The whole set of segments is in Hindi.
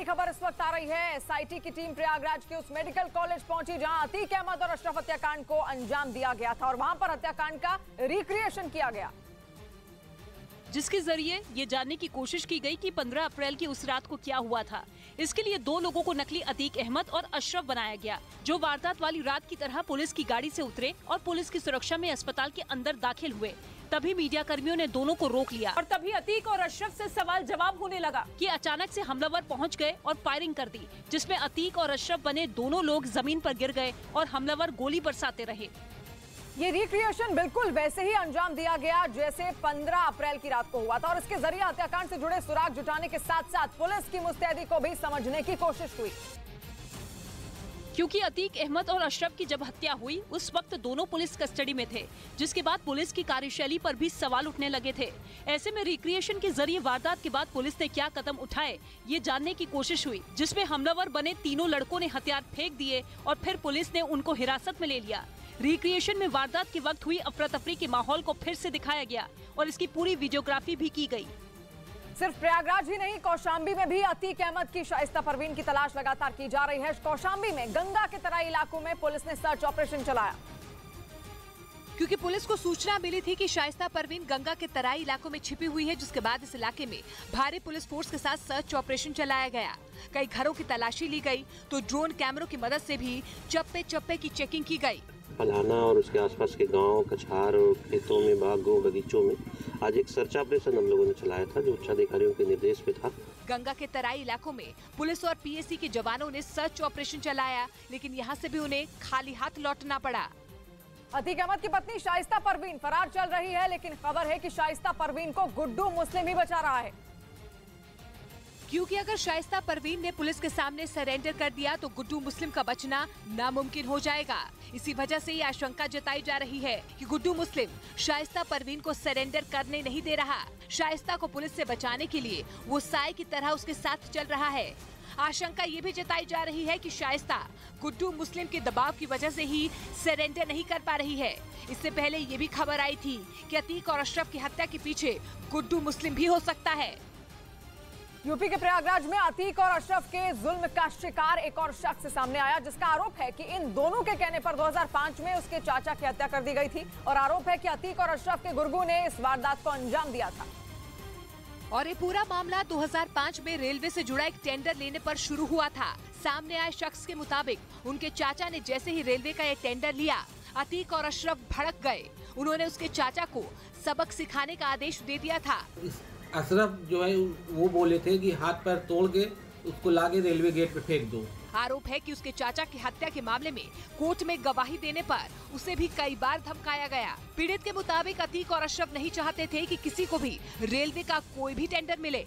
बड़ी खबर इस वक्त आ रही है। एसआईटी की टीम प्रयागराज के उस मेडिकल कॉलेज पहुंची जहां अतीक अहमद और अशरफ हत्याकांड को अंजाम दिया गया था और वहां पर हत्याकांड का रिक्रिएशन किया गया, जिसके जरिए ये जानने की कोशिश की गई कि 15 अप्रैल की उस रात को क्या हुआ था। इसके लिए दो लोगों को नकली अतीक अहमद और अशरफ बनाया गया, जो वारदात वाली रात की तरह पुलिस की गाड़ी से उतरे और पुलिस की सुरक्षा में अस्पताल के अंदर दाखिल हुए। तभी मीडिया कर्मियों ने दोनों को रोक लिया और तभी अतीक और अशरफ से सवाल जवाब होने लगा कि अचानक से हमलावर पहुंच गए और फायरिंग कर दी, जिसमें अतीक और अशरफ बने दोनों लोग जमीन पर गिर गए और हमलावर गोली बरसाते रहे। ये रिक्रिएशन बिल्कुल वैसे ही अंजाम दिया गया जैसे 15 अप्रैल की रात को हुआ था और इसके जरिए हत्याकांड से जुड़े सुराग जुटाने के साथ साथ पुलिस की मुस्तैदी को भी समझने की कोशिश हुई। क्योंकि अतीक अहमद और अशरफ की जब हत्या हुई उस वक्त दोनों पुलिस कस्टडी में थे, जिसके बाद पुलिस की कार्यशैली पर भी सवाल उठने लगे थे। ऐसे में रिक्रिएशन के जरिए वारदात के बाद पुलिस ने क्या कदम उठाए ये जानने की कोशिश हुई, जिसमें हमलावर बने तीनों लड़कों ने हथियार फेंक दिए और फिर पुलिस ने उनको हिरासत में ले लिया। रिक्रिएशन में वारदात के वक्त हुई अफरा तफरी के माहौल को फिर से दिखाया गया और इसकी पूरी वीडियोग्राफी भी की गई। सिर्फ प्रयागराज ही नहीं, कौशाम्बी में भी अतीक अहमद की शाइस्ता परवीन की तलाश लगातार की जा रही है। कौशाम्बी में गंगा के तराई इलाकों में पुलिस ने सर्च ऑपरेशन चलाया, क्योंकि पुलिस को सूचना मिली थी कि शाइस्ता परवीन गंगा के तराई इलाकों में छिपी हुई है, जिसके बाद इस इलाके में भारी पुलिस फोर्स के साथ सर्च ऑपरेशन चलाया गया। कई घरों की तलाशी ली गई तो ड्रोन कैमरों की मदद से भी चप्पे चप्पे की चेकिंग की गई। पलाना और उसके आसपास के गांव, कछार और खेतों में, बागों, बगीचों में आज एक सर्च ऑपरेशन हम लोगों ने चलाया था, जो उच्चाधिकारियों के निर्देश पे था। गंगा के तराई इलाकों में पुलिस और पीएसी के जवानों ने सर्च ऑपरेशन चलाया, लेकिन यहाँ से भी उन्हें खाली हाथ लौटना पड़ा। अतीक अहमद की पत्नी शाइस्ता परवीन फरार चल रही है, लेकिन खबर है कि शाइस्ता परवीन को गुड्डू मुस्लिम ही बचा रहा है। क्योंकि अगर शाइस्ता परवीन ने पुलिस के सामने सरेंडर कर दिया तो गुड्डू मुस्लिम का बचना नामुमकिन हो जाएगा। इसी वजह से ये आशंका जताई जा रही है कि गुड्डू मुस्लिम शाइस्ता परवीन को सरेंडर करने नहीं दे रहा। शाइस्ता को पुलिस से बचाने के लिए वो साय की तरह उसके साथ चल रहा है। आशंका ये भी जताई जा रही है कि शाइस्ता गुड्डू मुस्लिम के दबाव की वजह से ही सरेंडर नहीं कर पा रही है। इससे पहले ये भी खबर आई थी कि अतीक और अशरफ की हत्या के पीछे गुड्डू मुस्लिम भी हो सकता है। यूपी के प्रयागराज में अतीक और अशरफ के जुल्म का शिकार एक और शख्स सामने आया, जिसका आरोप है कि इन दोनों के कहने पर 2005 में उसके चाचा की हत्या कर दी गई थी और आरोप है कि अतीक और अशरफ के गुर्गों ने इस वारदात को अंजाम दिया था। और ये पूरा मामला 2005 में रेलवे से जुड़ा एक टेंडर लेने पर शुरू हुआ था। सामने आए शख्स के मुताबिक उनके चाचा ने जैसे ही रेलवे का ये टेंडर लिया, अतीक और अशरफ भड़क गए। उन्होंने उसके चाचा को सबक सिखाने का आदेश दे दिया था। अशरफ जो है वो बोले थे कि हाथ पैर तोड़ के उसको लाके रेलवे गेट पे फेंक दो। आरोप है कि उसके चाचा की हत्या के मामले में कोर्ट में गवाही देने पर उसे भी कई बार धमकाया गया। पीड़ित के मुताबिक अतीक और अशरफ नहीं चाहते थे कि किसी को भी रेलवे का कोई भी टेंडर मिले।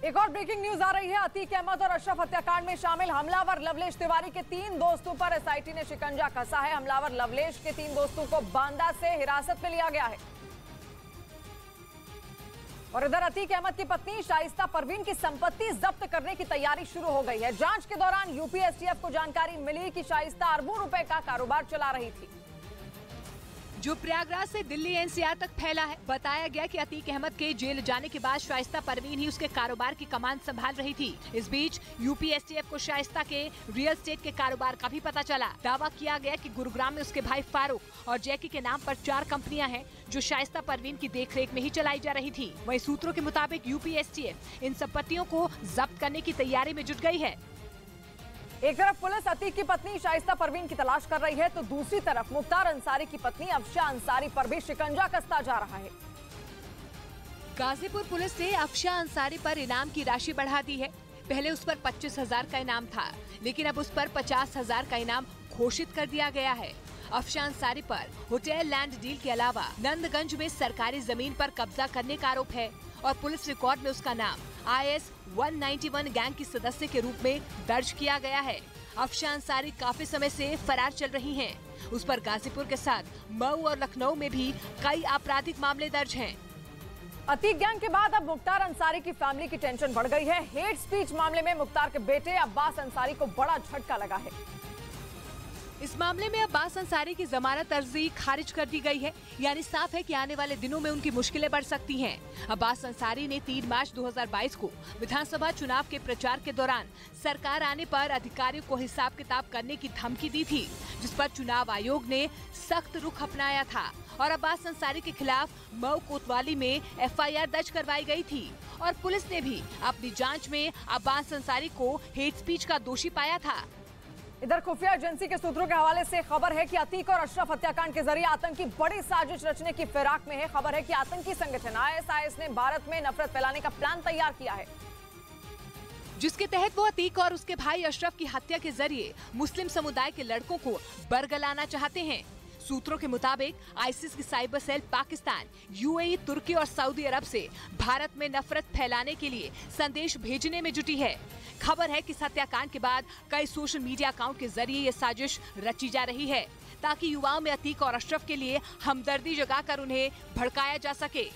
एक और ब्रेकिंग न्यूज आ रही है। अतीक अहमद और अशरफ हत्याकांड में शामिल हमलावर लवलेश तिवारी के 3 दोस्तों पर एसआईटी ने शिकंजा कसा है। हमलावर लवलेश के 3 दोस्तों को बांदा से हिरासत में लिया गया है और इधर अतीक अहमद की पत्नी शाइस्ता परवीन की संपत्ति जब्त करने की तैयारी शुरू हो गई है। जांच के दौरान यूपी एसटीएफ को जानकारी मिली कि शाइस्ता अरबों रुपए का कारोबार चला रही थी, जो प्रयागराज से दिल्ली एनसीआर तक फैला है। बताया गया कि अतीक अहमद के जेल जाने के बाद शाइस्ता परवीन ही उसके कारोबार की कमान संभाल रही थी। इस बीच यूपी एसटीएफ को शाइस्ता के रियल एस्टेट के कारोबार का भी पता चला। दावा किया गया कि गुरुग्राम में उसके भाई फारूक और जैकी के नाम पर 4 कंपनियां हैं, जो शाइस्ता परवीन की देखरेख में ही चलाई जा रही थी। वहीं सूत्रों के मुताबिक यूपी एसटीएफ इन संपत्तियों को जब्त करने की तैयारी में जुट गई है। एक तरफ पुलिस अतीक की पत्नी शाइस्ता परवीन की तलाश कर रही है तो दूसरी तरफ मुख्तार अंसारी की पत्नी अफशा अंसारी पर भी शिकंजा कसता जा रहा है। गाजीपुर पुलिस ने अफशा अंसारी पर इनाम की राशि बढ़ा दी है। पहले उस पर 25,000 का इनाम था, लेकिन अब उस पर 50,000 का इनाम घोषित कर दिया गया है। अफशा अंसारी पर होटल लैंड डील के अलावा नंदगंज में सरकारी जमीन पर कब्जा करने का आरोप है और पुलिस रिकॉर्ड में उसका नाम IS 191 गैंग की सदस्य के रूप में दर्ज किया गया है। अफशा अंसारी काफी समय से फरार चल रही हैं। उस पर गाजीपुर के साथ मऊ और लखनऊ में भी कई आपराधिक मामले दर्ज हैं। अतीक गैंग के बाद अब मुख्तार अंसारी की फैमिली की टेंशन बढ़ गई है। हेट स्पीच मामले में मुख्तार के बेटे अब्बास अंसारी को बड़ा झटका लगा है। इस मामले में अब्बास अंसारी की जमानत अर्जी खारिज कर दी गई है, यानी साफ है कि आने वाले दिनों में उनकी मुश्किलें बढ़ सकती हैं। अब्बास अंसारी ने 3 मार्च 2022 को विधानसभा चुनाव के प्रचार के दौरान सरकार आने पर अधिकारियों को हिसाब किताब करने की धमकी दी थी, जिस पर चुनाव आयोग ने सख्त रुख अपनाया था और अब्बास अंसारी के खिलाफ मऊ कोतवाली में FIR दर्ज करवाई गई थी और पुलिस ने भी अपनी जाँच में अब्बास अंसारी को हेट स्पीच का दोषी पाया था। इधर खुफिया एजेंसी के सूत्रों के हवाले से खबर है कि अतीक और अशरफ हत्याकांड के जरिए आतंकी बड़ी साजिश रचने की फिराक में है। खबर है कि आतंकी संगठन ISIS ने भारत में नफरत फैलाने का प्लान तैयार किया है, जिसके तहत वो अतीक और उसके भाई अशरफ की हत्या के जरिए मुस्लिम समुदाय के लड़कों को बरगलाना चाहते हैं। सूत्रों के मुताबिक आईसिस की साइबर सेल पाकिस्तान, UAE, तुर्की और सऊदी अरब से भारत में नफरत फैलाने के लिए संदेश भेजने में जुटी है। खबर है कि इस हत्याकांड के बाद कई सोशल मीडिया अकाउंट के जरिए ये साजिश रची जा रही है ताकि युवाओं में अतीक और अशरफ के लिए हमदर्दी जगाकर उन्हें भड़काया जा सके।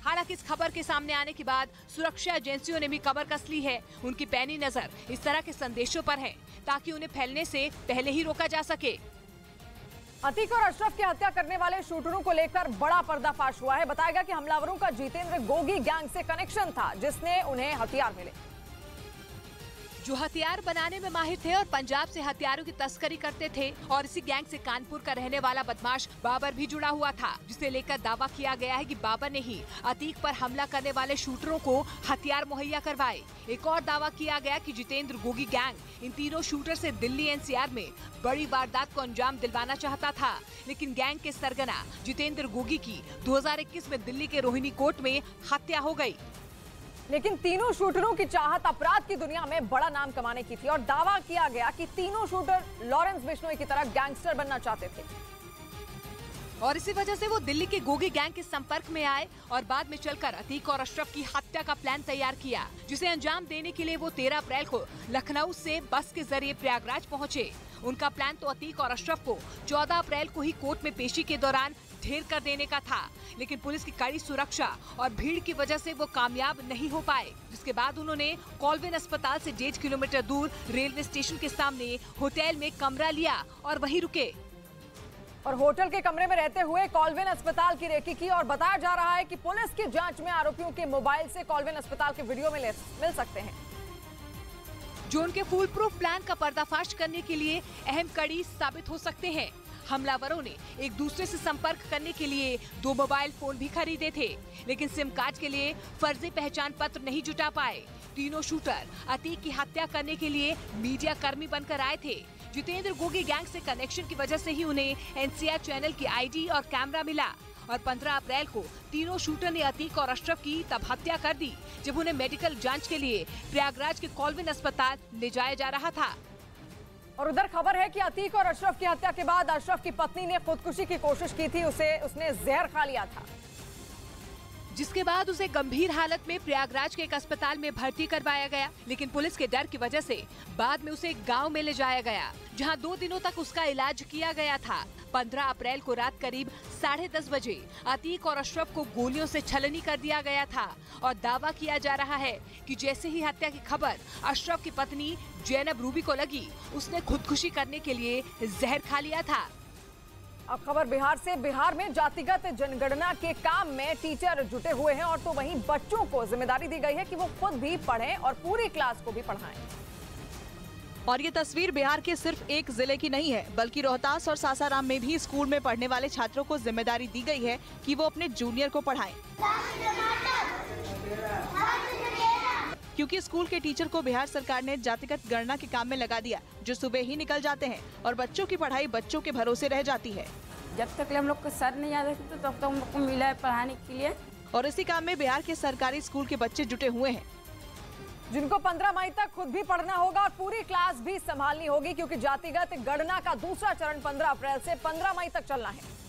हालांकि इस खबर के सामने आने के बाद सुरक्षा एजेंसियों ने भी कमर कस ली है। उनकी पैनी नजर इस तरह के संदेशों पर है ताकि उन्हें फैलने से पहले ही रोका जा सके। अतीक और अशरफ की हत्या करने वाले शूटरों को लेकर बड़ा पर्दाफाश हुआ है। बताया गया कि हमलावरों का जितेंद्र गोगी गैंग से कनेक्शन था, जिसने उन्हें हथियार मिले, जो हथियार बनाने में माहिर थे और पंजाब से हथियारों की तस्करी करते थे। और इसी गैंग से कानपुर का रहने वाला बदमाश बाबर भी जुड़ा हुआ था, जिसे लेकर दावा किया गया है कि बाबर ने ही अतीक पर हमला करने वाले शूटरों को हथियार मुहैया करवाए। एक और दावा किया गया कि जितेंद्र गोगी गैंग इन तीनों शूटर से दिल्ली NCR में बड़ी वारदात को अंजाम दिलवाना चाहता था, लेकिन गैंग के सरगना जितेंद्र गोगी की 2021 में दिल्ली के रोहिणी कोर्ट में हत्या हो गई। लेकिन तीनों शूटरों की चाहत अपराध की दुनिया में बड़ा नाम कमाने की थी और दावा किया गया कि तीनों शूटर लॉरेंस बिश्नोई की तरह गैंगस्टर बनना चाहते थे और इसी वजह से वो दिल्ली के गोगी गैंग के संपर्क में आए और बाद में चलकर अतीक और अशरफ की हत्या का प्लान तैयार किया, जिसे अंजाम देने के लिए वो 13 अप्रैल को लखनऊ से बस के जरिए प्रयागराज पहुंचे। उनका प्लान तो अतीक और अशरफ को 14 अप्रैल को ही कोर्ट में पेशी के दौरान ढेर कर देने का था, लेकिन पुलिस की कड़ी सुरक्षा और भीड़ की वजह से वो कामयाब नहीं हो पाए, जिसके बाद उन्होंने कॉल्विन अस्पताल से 1.5 किलोमीटर दूर रेलवे स्टेशन के सामने होटल में कमरा लिया और वहीं रुके और होटल के कमरे में रहते हुए कॉल्विन अस्पताल की रेकी की। और बताया जा रहा है कि पुलिस की जांच में आरोपियों के मोबाइल से कॉल्विन अस्पताल के वीडियो मिल सकते हैं, जो उनके फुल प्रूफ प्लान का पर्दाफाश करने के लिए अहम कड़ी साबित हो सकते हैं। हमलावरों ने एक दूसरे से संपर्क करने के लिए 2 मोबाइल फोन भी खरीदे थे, लेकिन सिम कार्ड के लिए फर्जी पहचान पत्र नहीं जुटा पाए। तीनों शूटर अतीक की हत्या करने के लिए मीडिया कर्मी बनकर आए थे। जितेंद्र गोगी गैंग से कनेक्शन की वजह से ही उन्हें NCR चैनल की ID और कैमरा मिला और 15 अप्रैल को तीनों शूटर ने अतीक और अशरफ की तब हत्या कर दी जब उन्हें मेडिकल जांच के लिए प्रयागराज के कॉल्विन अस्पताल ले जाया जा रहा था। और उधर खबर है कि अतीक और अशरफ की हत्या के बाद अशरफ की पत्नी ने खुदकुशी की कोशिश की थी, उसने जहर खा लिया था, जिसके बाद उसे गंभीर हालत में प्रयागराज के एक अस्पताल में भर्ती करवाया गया, लेकिन पुलिस के डर की वजह से बाद में उसे एक गांव में ले जाया गया, जहां 2 दिनों तक उसका इलाज किया गया था। 15 अप्रैल को रात करीब 10:30 बजे अतीक और अशरफ को गोलियों से छलनी कर दिया गया था और दावा किया जा रहा है कि जैसे ही हत्या की खबर अशरफ की पत्नी जैनब रूबी को लगी, उसने खुदकुशी करने के लिए जहर खा लिया था। अब खबर बिहार से। बिहार में जातिगत जनगणना के काम में टीचर जुटे हुए हैं और तो वहीं बच्चों को जिम्मेदारी दी गई है कि वो खुद भी पढ़ें और पूरी क्लास को भी पढ़ाएं। और ये तस्वीर बिहार के सिर्फ एक जिले की नहीं है, बल्कि रोहतास और सासाराम में भी स्कूल में पढ़ने वाले छात्रों को जिम्मेदारी दी गई है कि वो अपने जूनियर को पढ़ाएं। क्योंकि स्कूल के टीचर को बिहार सरकार ने जातिगत गणना के काम में लगा दिया, जो सुबह ही निकल जाते हैं और बच्चों की पढ़ाई बच्चों के भरोसे रह जाती है। जब तक हम लोग को सर नहीं याद रखते तब तक हम लोग को मिला है पढ़ाने के लिए। और इसी काम में बिहार के सरकारी स्कूल के बच्चे जुटे हुए हैं, जिनको 15 मई तक खुद भी पढ़ना होगा और पूरी क्लास भी संभालनी होगी, क्योंकि जातिगत गणना का दूसरा चरण 15 अप्रैल से 15 मई तक चलना है।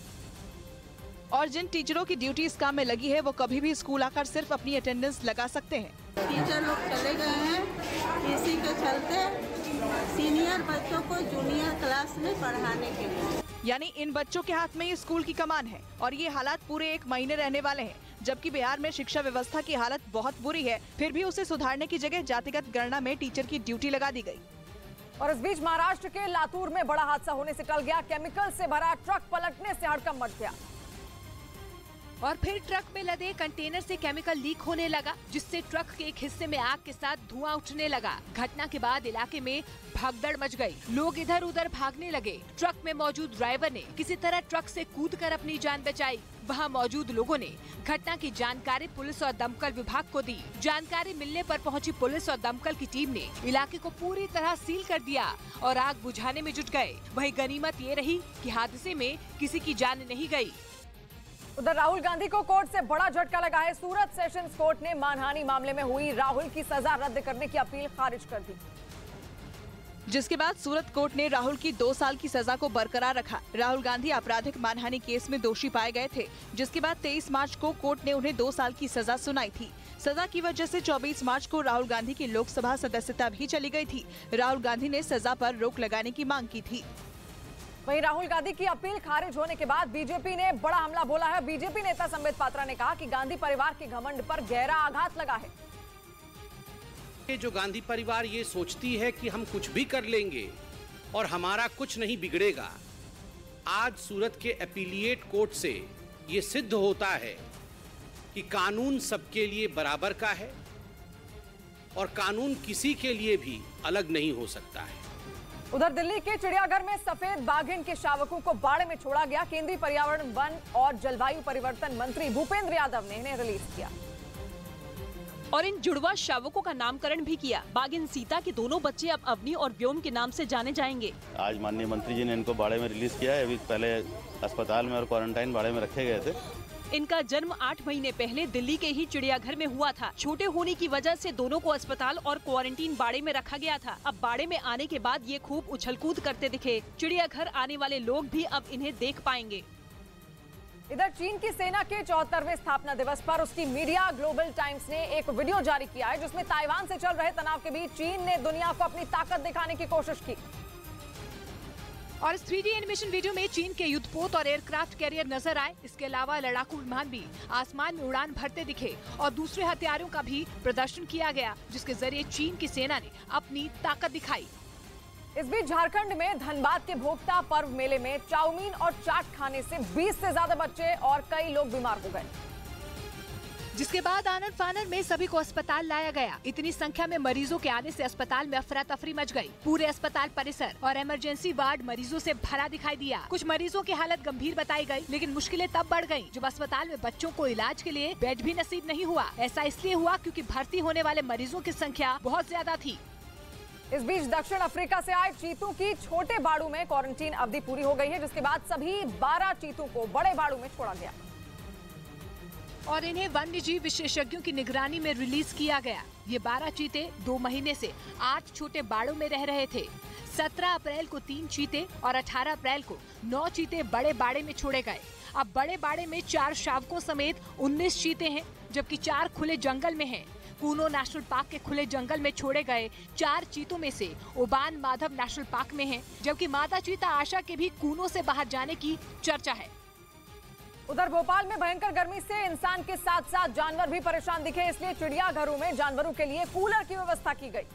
और जिन टीचरों की ड्यूटी इस काम में लगी है, वो कभी भी स्कूल आकर सिर्फ अपनी अटेंडेंस लगा सकते हैं। टीचर लोग चले गए हैं, इसी के चलते सीनियर बच्चों को जूनियर क्लास में पढ़ाने के लिए, यानी इन बच्चों के हाथ में ये स्कूल की कमान है और ये हालात पूरे 1 महीने रहने वाले हैं। जबकि बिहार में शिक्षा व्यवस्था की हालत बहुत बुरी है, फिर भी उसे सुधारने की जगह जातिगत गणना में टीचर की ड्यूटी लगा दी गई। और इस बीच महाराष्ट्र के लातूर में बड़ा हादसा होने से टल गया। केमिकल से भरा ट्रक पलटने से हड़कंप मच गया और फिर ट्रक में लदे कंटेनर से केमिकल लीक होने लगा, जिससे ट्रक के एक हिस्से में आग के साथ धुआं उठने लगा। घटना के बाद इलाके में भगदड़ मच गई। लोग इधर उधर भागने लगे। ट्रक में मौजूद ड्राइवर ने किसी तरह ट्रक से कूदकर अपनी जान बचाई। वहां मौजूद लोगों ने घटना की जानकारी पुलिस और दमकल विभाग को दी। जानकारी मिलने पर पहुंची पुलिस और दमकल की टीम ने इलाके को पूरी तरह सील कर दिया और आग बुझाने में जुट गए। वहीं गनीमत ये रही कि हादसे में किसी की जान नहीं गई। उधर राहुल गांधी को कोर्ट से बड़ा झटका लगा है। सूरत सेशंस कोर्ट ने मानहानि मामले में हुई राहुल की सजा रद्द करने की अपील खारिज कर दी, जिसके बाद सूरत कोर्ट ने राहुल की 2 साल की सजा को बरकरार रखा। राहुल गांधी आपराधिक मानहानि केस में दोषी पाए गए थे, जिसके बाद 23 मार्च को कोर्ट ने उन्हें 2 साल की सजा सुनाई थी। सजा की वजह से 24 मार्च को राहुल गांधी की लोकसभा सदस्यता भी चली गई थी। राहुल गांधी ने सजा पर रोक लगाने की मांग की थी। वहीं राहुल गांधी की अपील खारिज होने के बाद बीजेपी ने बड़ा हमला बोला है। बीजेपी नेता संबित पात्रा ने कहा कि गांधी परिवार के घमंड पर गहरा आघात लगा है। जो गांधी परिवार ये सोचती है कि हम कुछ भी कर लेंगे और हमारा कुछ नहीं बिगड़ेगा, आज सूरत के एपीलिएट कोर्ट से ये सिद्ध होता है कि कानून सबके लिए बराबर का है और कानून किसी के लिए भी अलग नहीं हो सकता है। उधर दिल्ली के चिड़ियाघर में सफेद बाघिन के शावकों को बाड़े में छोड़ा गया। केंद्रीय पर्यावरण, वन और जलवायु परिवर्तन मंत्री भूपेंद्र यादव ने इन्हें रिलीज किया और इन जुड़वा शावकों का नामकरण भी किया। बाघिन सीता के दोनों बच्चे अब अवनी और व्योम के नाम से जाने जाएंगे। आज माननीय मंत्री जी ने इनको बाड़े में रिलीज किया है। अभी पहले अस्पताल में और क्वारंटाइन बाड़े में रखे गए थे। इनका जन्म 8 महीने पहले दिल्ली के ही चिड़ियाघर में हुआ था। छोटे होने की वजह से दोनों को अस्पताल और क्वारंटीन बाड़े में रखा गया था। अब बाड़े में आने के बाद ये खूब उछलकूद करते दिखे। चिड़ियाघर आने वाले लोग भी अब इन्हें देख पाएंगे। इधर चीन की सेना के 74वें स्थापना दिवस पर उसकी मीडिया ग्लोबल टाइम्स ने एक वीडियो जारी किया है, जिसमें ताइवान से चल रहे तनाव के बीच चीन ने दुनिया को अपनी ताकत दिखाने की कोशिश की। और इस 3D एनिमेशन वीडियो में चीन के युद्धपोत और एयरक्राफ्ट कैरियर नजर आए। इसके अलावा लड़ाकू विमान भी आसमान में उड़ान भरते दिखे और दूसरे हथियारों का भी प्रदर्शन किया गया, जिसके जरिए चीन की सेना ने अपनी ताकत दिखाई। इस बीच झारखंड में धनबाद के भोक्ता पर्व मेले में चाउमीन और चाट खाने से 20 से ज्यादा बच्चे और कई लोग बीमार हो गए, जिसके बाद आनन फानन में सभी को अस्पताल लाया गया। इतनी संख्या में मरीजों के आने से अस्पताल में अफरा तफरी मच गई। पूरे अस्पताल परिसर और इमरजेंसी वार्ड मरीजों से भरा दिखाई दिया। कुछ मरीजों की हालत गंभीर बताई गई, लेकिन मुश्किलें तब बढ़ गयी जब अस्पताल में बच्चों को इलाज के लिए बेड भी नसीब नहीं हुआ। ऐसा इसलिए हुआ क्योंकि भर्ती होने वाले मरीजों की संख्या बहुत ज्यादा थी। इस बीच दक्षिण अफ्रीका से आए चीतों की छोटे बाड़ू में क्वारंटीन अवधि पूरी हो गई है, जिसके बाद सभी 12 चीतों को बड़े बाड़ू में छोड़ा गया और इन्हें वन्य जीव विशेषज्ञों की निगरानी में रिलीज किया गया। ये 12 चीते 2 महीने से 8 छोटे बाड़ों में रह रहे थे। 17 अप्रैल को 3 चीते और 18 अप्रैल को 9 चीते बड़े बाड़े में छोड़े गए। अब बड़े बाड़े में 4 शावकों समेत 19 चीते हैं, जबकि 4 खुले जंगल में हैं। कूनो नेशनल पार्क के खुले जंगल में छोड़े गए 4 चीतों में से ओबान माधव नेशनल पार्क में हैं, जबकि माता चीता आशा के भी कूनो से बाहर जाने की चर्चा है। उधर भोपाल में भयंकर गर्मी से इंसान के साथ साथ जानवर भी परेशान दिखे, इसलिए चिड़ियाघरों में जानवरों के लिए कूलर की व्यवस्था की गई,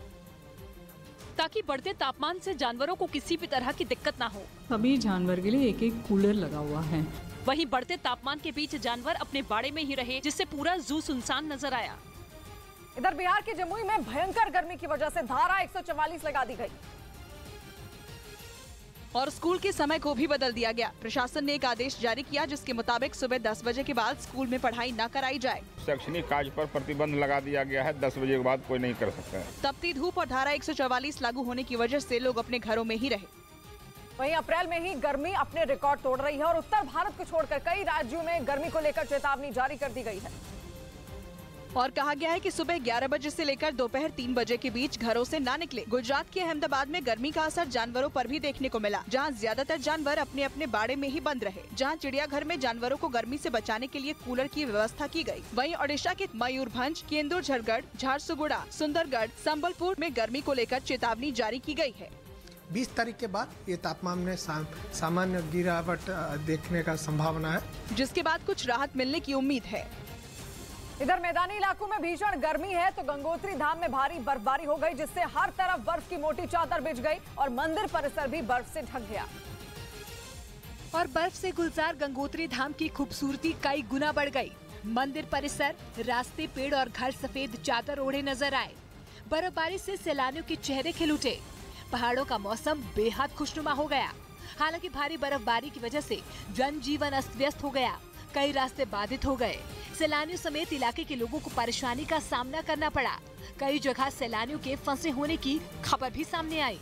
ताकि बढ़ते तापमान से जानवरों को किसी भी तरह की दिक्कत न हो। सभी जानवर के लिए एक कूलर लगा हुआ है। वहीं बढ़ते तापमान के बीच जानवर अपने बाड़े में ही रहे, जिससे पूरा जू सुनसान नजर आया। इधर बिहार के जमुई में भयंकर गर्मी की वजह से धारा 144 लगा दी गई और स्कूल के समय को भी बदल दिया गया। प्रशासन ने एक आदेश जारी किया, जिसके मुताबिक सुबह 10 बजे के बाद स्कूल में पढ़ाई न कराई जाए। शैक्षणिक कार्य पर प्रतिबंध लगा दिया गया है। 10 बजे के बाद कोई नहीं कर सकता है। तपती धूप और धारा 144 लागू होने की वजह से लोग अपने घरों में ही रहे। वहीं अप्रैल में ही गर्मी अपने रिकॉर्ड तोड़ रही है और उत्तर भारत को छोड़कर कई राज्यों में गर्मी को लेकर चेतावनी जारी कर दी गई है और कहा गया है कि सुबह 11 बजे से लेकर दोपहर 3 बजे के बीच घरों से ना निकले। गुजरात के अहमदाबाद में गर्मी का असर जानवरों पर भी देखने को मिला, जहां ज्यादातर जानवर अपने अपने बाड़े में ही बंद रहे। जहां चिड़ियाघर में जानवरों को गर्मी से बचाने के लिए कूलर की व्यवस्था की गई। वहीं ओडिशा के मयूरभंज, केंदुझरगढ़, झारसुगुड़ा, सुंदरगढ़, संबलपुर में गर्मी को लेकर चेतावनी जारी की गई है। 20 तारीख के बाद ये तापमान में सामान्य गिरावट देखने का संभावना है, जिसके बाद कुछ राहत मिलने की उम्मीद है। इधर मैदानी इलाकों में भीषण गर्मी है तो गंगोत्री धाम में भारी बर्फबारी हो गई, जिससे हर तरफ बर्फ की मोटी चादर बिछ गई और मंदिर परिसर भी बर्फ से ढक गया। और बर्फ से गुलजार गंगोत्री धाम की खूबसूरती कई गुना बढ़ गई। मंदिर परिसर, रास्ते, पेड़ और घर सफेद चादर ओढ़े नजर आए। बर्फबारी से सैलानियों के चेहरे खिल उठे। पहाड़ों का मौसम बेहद खुशनुमा हो गया। हालांकि भारी बर्फबारी की वजह से जनजीवन अस्त व्यस्त हो गया। कई रास्ते बाधित हो गए। सैलानियों समेत इलाके के लोगों को परेशानी का सामना करना पड़ा। कई जगह सैलानियों के फंसे होने की खबर भी सामने आई।